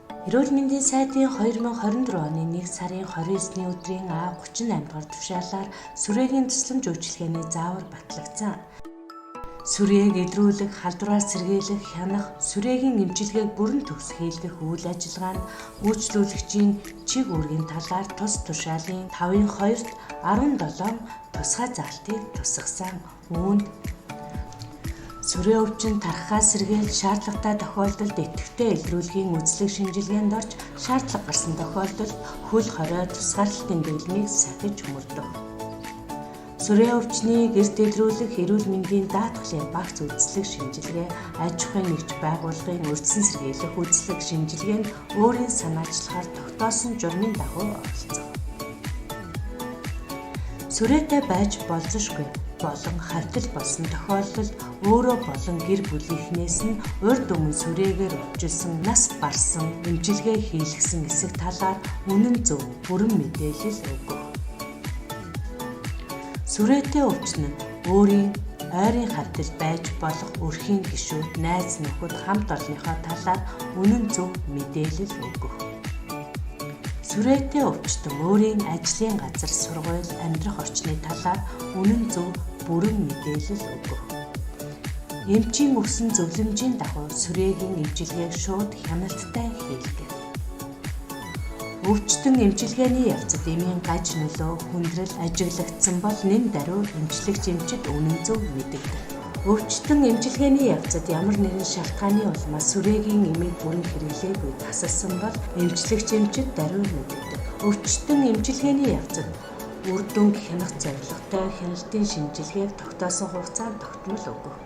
Эрүүл мэндийн сайдын 2024 оны 1 сарын 29-ны өдрийн А38 дугаар тушаалаар сүрээгийн тусламж үйлчилгээний заавар батлагдсан. Сүрээг идрүүлэх, халдвараар сэргийлэх, хянах, сүрээгийн эмчилгээг бүрэн төгс хийлгэх үйл ажиллагаанд үйлчлүүлэгчийн чиг үүргийн талаар тус тушаалын 5-2-т 17 тусгай заалтыг тусгасан. Үүнд сүрээ өвчин тархахаа сэргээл шаардлагатай тохиолдолд идэвхтэй илрүүлгийн үзлэг шинжилгээнд орж шаардлага гарсан тохиолдолд хөл хорой тусгаарлалтын дэглэмийг сахиж мөрдөх. Сүрээ өвчнийг эрт илрүүлэх эрүүл мэндийн даатгалын багц үзлэг шинжилгээ, аж ахуйн нэгж байгууллагын урьдчилан сэргийлэх үзлэг шинжилгээнд өөрийн санаачлагаар тогтоосон журмын дагуу оролцов. Сүрээтэй байж болзошгүй болон хавтал болсон тохиолдолд өөрөө болон гэр бүлийнхнээс нь урьд өмнө сүрээгээр өвчлсөн нас барсан эмчилгээ хийлгэсэн эсэх талаар үнэн зөв бүрэн мэдээлэл өгөх. Сүрээтэй өвчнөд өөрийн ойрын хавтал байж болох өрхийн гишүүд, найз нөхөд, хамт олонныхоо талаар үнэн зөв мэдээлэл өгөх. Сүрээтэй өвчтөн өөрийн ажлын газар, сургууль, амьдрах орчны талаар үнэн зөв бүрэн мэдээлэл өгөх. Эмчийн өгсөн зөвлөмжийн дагуу сүрээгийн эмчилгээг шууд хяналттай хийлгэх. Өвчтөн эмчилгээний явцад эмийн гаж нөлөө, хүндрэл ажиглагдсан бол нэн даруй эмчлэгч эмчид үнэн зөв мэдэгдэх. Өвчтөн эмчилгээний явцад ямар нэгэн шалтгааны улмаас сүрээгийн эмийг бүрэн хэрэглээгүй тасалсан бол эмчлэгч эмчид даруй мэдэгдэх. Өвчтөн эмчилгээний явцад үр дүнг хянах зорилготой хяналтын шинжилгээг тогтоосон хугацаанд тогтмол өгөх.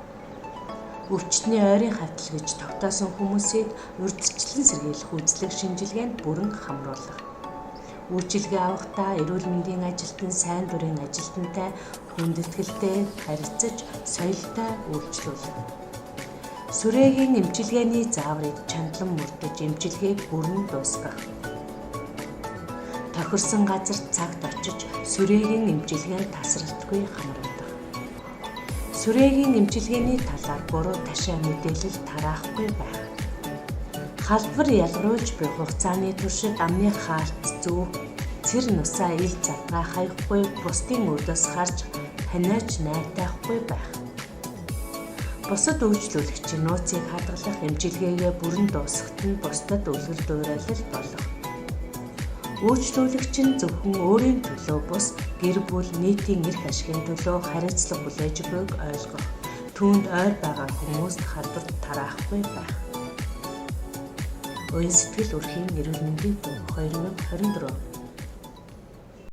Өвчтний ойрын хавтал гэж тогтоосон хүмүүсийг урьдчилан сэргийлэх үзлэг шинжилгээнд бүрэн хамруулах. Үйлчилгээ авахдаа эрүүл мэндийн ажилтан сайн дурын ажилтнтай хүндэтгэлтэй харилцаж соёлтой үйлчлүүлэх. Сүрээгийн эмчилгээний зааврыг чандлан мөрдөж эмчилгээг бүрэн дуусгах. Тохирсон газарт цагт очиж сүрээгийн эмчилгээнд тасралтгүй хамруулах. Сүрээгийн эмчилгээний талаар буруу ташаа мэдээлэл тараахгүй байх. Халдвар ялгаруулж буй хугацааны туршид амны хаалт зөв, цэр нусаа ил задгаа хаяхгүй бусдын өөдөөс харж ханиач найтайхгүй байх. Бусад үйлчлүүлэгчийн нууцыг хадгалах, эмчилгээгээ бүрэн дуусгахад нь бусдад үлгэр дуурайлал болох. Үйлчлүүлэгч нь зөвхөн өөрийн төлөө бус гэр бүл нийтийн эрх ашигын төлөө хариуцлага хүлээж буйг ойлгох. Түүнд ойр байгаа хүмүүст халдвар тараахгүй байх. Уян сэтгэл өрхийн эрүүл мэндийн төв 2024